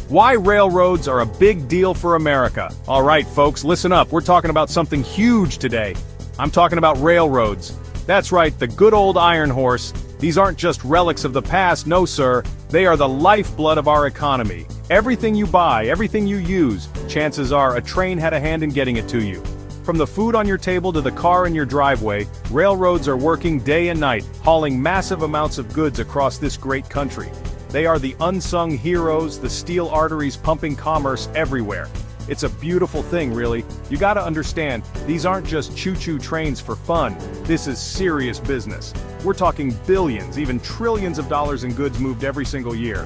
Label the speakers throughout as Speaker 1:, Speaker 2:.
Speaker 1: Why railroads are a big deal for America. All right, folks, listen up. We're talking about something huge today. I'm talking about railroads. That's right, the good old iron horse. These aren't just relics of the past, no sir. They are the lifeblood of our economy. Everything you buy, everything you use, chances are a train had a hand in getting it to you. From the food on your table to the car in your driveway, railroads are working day and night, hauling massive amounts of goods across this great country. They are the unsung heroes, the steel arteries pumping commerce everywhere. It's a beautiful thing, really. You gotta understand, these aren't just choo-choo trains for fun. This is serious business. We're talking billions, even trillions of dollars in goods moved every single year.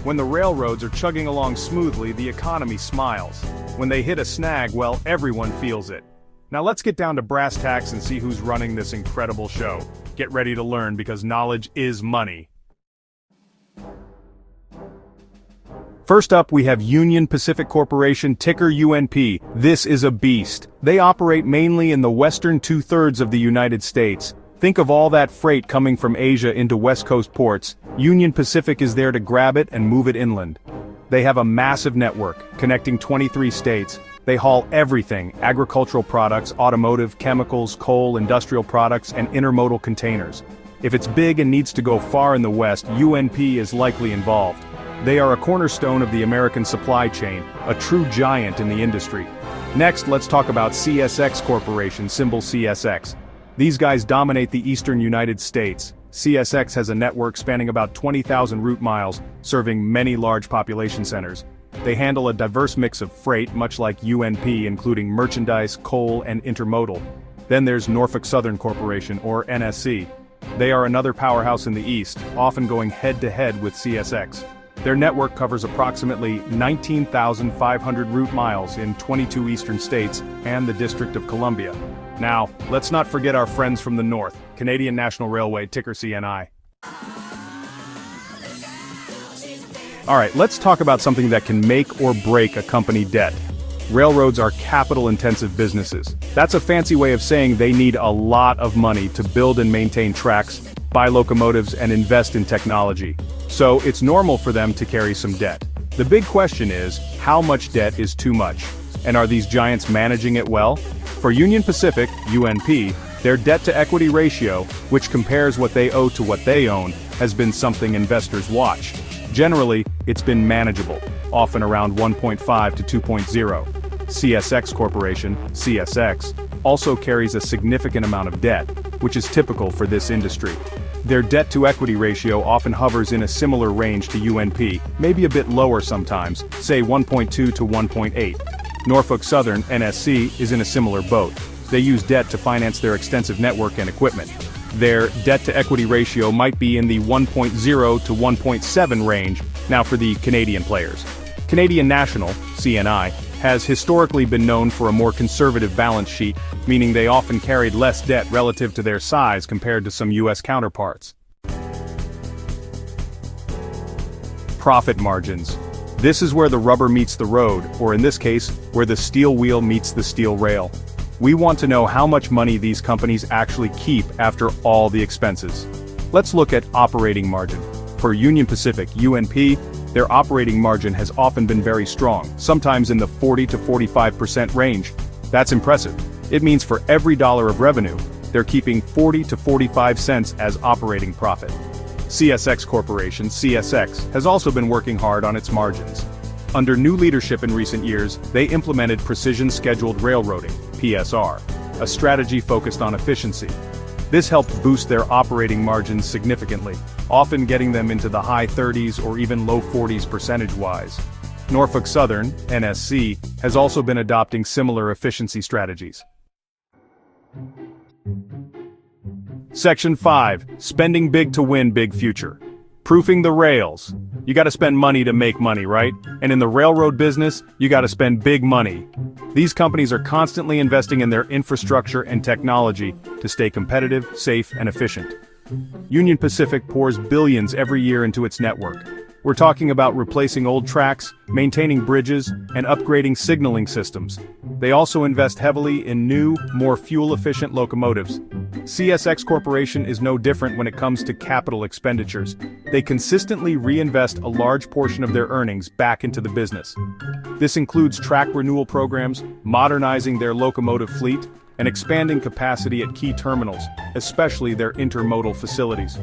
Speaker 1: When the railroads are chugging along smoothly, the economy smiles. When they hit a snag, well, everyone feels it. Now let's get down to brass tacks and see who's running this incredible show. Get ready to learn because knowledge is money. First up, we have Union Pacific Corporation, ticker UNP. This is a beast. They operate mainly in the western two-thirds of the United States. Think of all that freight coming from Asia into West Coast ports. Union Pacific is there to grab it and move it inland. They have a massive network, connecting 23 states. They haul everything: agricultural products, automotive, chemicals, coal, industrial products, and intermodal containers. If it's big and needs to go far in the west, UNP is likely involved. They are a cornerstone of the American supply chain, a true giant in the industry. Next, let's talk about CSX Corporation, symbol CSX. These guys dominate the eastern United States. CSX has a network spanning about 20,000 route miles, serving many large population centers. They handle a diverse mix of freight, much like UNP, including merchandise, coal, and intermodal. Then there's Norfolk Southern Corporation, or NSC. They are another powerhouse in the east, often going head-to-head with CSX. Their network covers approximately 19,500 route miles in 22 eastern states and the District of Columbia. Now, let's not forget our friends from the north, Canadian National Railway, ticker CNI. Alright, let's talk about something that can make or break a company debt. Railroads are capital-intensive businesses. That's a fancy way of saying they need a lot of money to build and maintain tracks, buy locomotives, and invest in technology. So it's normal for them to carry some debt. The big question is, how much debt is too much? And are these giants managing it well? For Union Pacific, UNP, their debt-to-equity ratio, which compares what they owe to what they own, has been something investors watch. Generally, it's been manageable, often around 1.5 to 2.0. CSX Corporation, CSX, also carries a significant amount of debt, which is typical for this industry. Their debt-to-equity ratio often hovers in a similar range to UNP, maybe a bit lower sometimes, say 1.2 to 1.8. Norfolk Southern, NSC, is in a similar boat. They use debt to finance their extensive network and equipment. Their debt-to-equity ratio might be in the 1.0 to 1.7 range. Now for the Canadian players. Canadian National, CNI, has historically been known for a more conservative balance sheet, meaning they often carried less debt relative to their size compared to some U.S. counterparts. Profit margins. This is where the rubber meets the road, or in this case, where the steel wheel meets the steel rail. We want to know how much money these companies actually keep after all the expenses. Let's look at operating margin. For Union Pacific, UNP, their operating margin has often been very strong, sometimes in the 40 to 45% range. That's impressive. It means for every dollar of revenue, they're keeping 40 to 45 cents as operating profit. CSX Corporation, CSX, has also been working hard on its margins. Under new leadership in recent years, they implemented Precision Scheduled Railroading, PSR, a strategy focused on efficiency. This helped boost their operating margins significantly, often getting them into the high 30s or even low 40s percentage-wise. Norfolk Southern, NSC, has also been adopting similar efficiency strategies. Section 5. Spending big to win big future. Proofing the rails. You gotta spend money to make money, right? And in the railroad business, you gotta spend big money. These companies are constantly investing in their infrastructure and technology to stay competitive, safe, and efficient. Union Pacific pours billions every year into its network. We're talking about replacing old tracks, maintaining bridges, and upgrading signaling systems. They also invest heavily in new, more fuel-efficient locomotives. CSX Corporation is no different when it comes to capital expenditures. They consistently reinvest a large portion of their earnings back into the business. This includes track renewal programs, modernizing their locomotive fleet, and expanding capacity at key terminals, especially their intermodal facilities.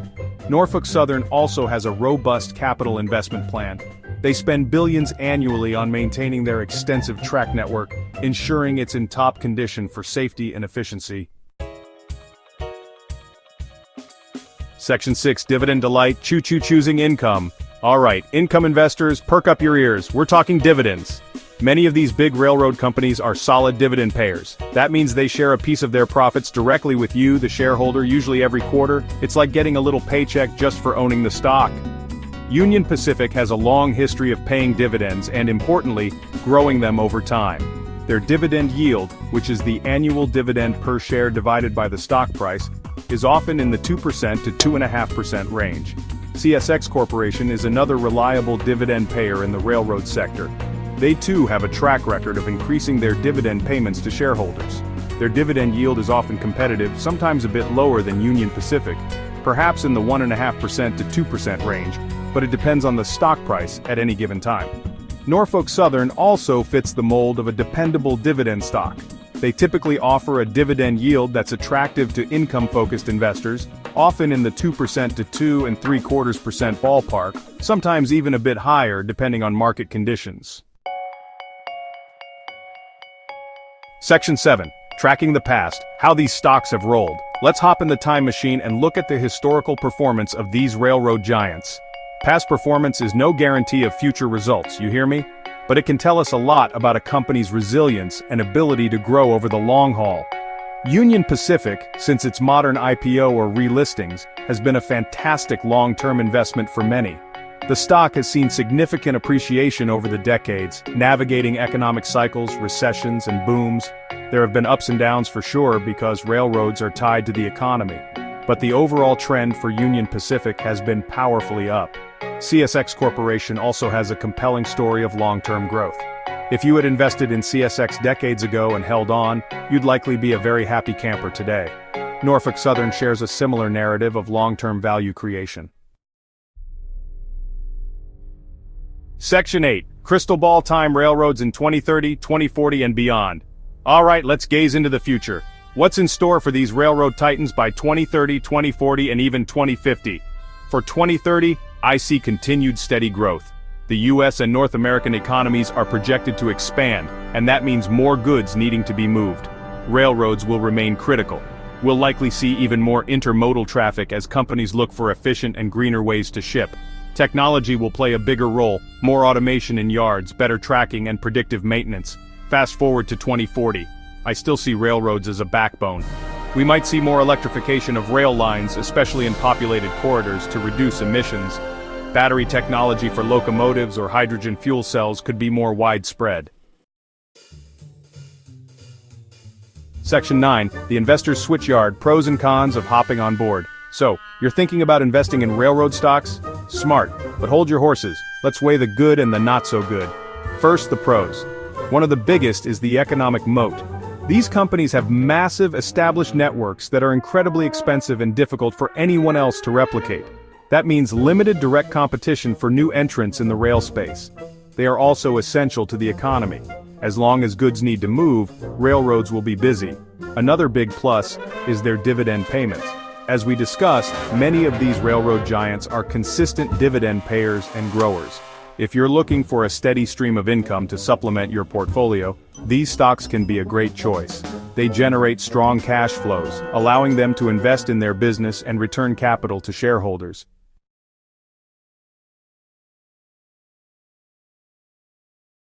Speaker 1: Norfolk Southern also has a robust capital investment plan. They spend billions annually on maintaining their extensive track network, ensuring it's in top condition for safety and efficiency. Section 6, Dividend Delight, choosing income. Alright, income investors, perk up your ears, we're talking dividends. Many of these big railroad companies are solid dividend payers. That means they share a piece of their profits directly with you, the shareholder, usually every quarter. It's like getting a little paycheck just for owning the stock. Union Pacific has a long history of paying dividends and, importantly, growing them over time. Their dividend yield, which is the annual dividend per share divided by the stock price, is often in the 2% to 2.5% range. CSX Corporation is another reliable dividend payer in the railroad sector. They too have a track record of increasing their dividend payments to shareholders. Their dividend yield is often competitive, sometimes a bit lower than Union Pacific, perhaps in the 1.5% to 2% range, but it depends on the stock price at any given time. Norfolk Southern also fits the mold of a dependable dividend stock. They typically offer a dividend yield that's attractive to income-focused investors, often in the 2% to 2.75% ballpark, sometimes even a bit higher depending on market conditions. Section 7. Tracking the past, how these stocks have rolled. Let's hop in the time machine and look at the historical performance of these railroad giants. Past performance is no guarantee of future results, you hear me? But it can tell us a lot about a company's resilience and ability to grow over the long haul. Union Pacific, since its modern IPO or relistings, has been a fantastic long-term investment for many. The stock has seen significant appreciation over the decades, navigating economic cycles, recessions, and booms. There have been ups and downs for sure because railroads are tied to the economy. But the overall trend for Union Pacific has been powerfully up. CSX Corporation also has a compelling story of long-term growth. If you had invested in CSX decades ago and held on, you'd likely be a very happy camper today. Norfolk Southern shares a similar narrative of long-term value creation. Section 8. Crystal Ball Time Railroads in 2030, 2040 and beyond. Alright, let's gaze into the future. What's in store for these railroad titans by 2030, 2040 and even 2050? For 2030, I see continued steady growth. The US and North American economies are projected to expand, and that means more goods needing to be moved. Railroads will remain critical. We'll likely see even more intermodal traffic as companies look for efficient and greener ways to ship. Technology will play a bigger role, more automation in yards, better tracking and predictive maintenance. Fast forward to 2040. I still see railroads as a backbone. We might see more electrification of rail lines, especially in populated corridors, to reduce emissions. Battery technology for locomotives or hydrogen fuel cells could be more widespread. Section 9. The Investor's Switchyard, pros and cons of hopping on board. So, you're thinking about investing in railroad stocks? Smart, but hold your horses. Let's weigh the good and the not so good. First, the pros. One of the biggest is the economic moat. These companies have massive established networks that are incredibly expensive and difficult for anyone else to replicate. That means limited direct competition for new entrants in the rail space. They are also essential to the economy. As long as goods need to move, railroads will be busy. Another big plus is their dividend payments. As we discussed, many of these railroad giants are consistent dividend payers and growers. If you're looking for a steady stream of income to supplement your portfolio, these stocks can be a great choice. They generate strong cash flows, allowing them to invest in their business and return capital to shareholders.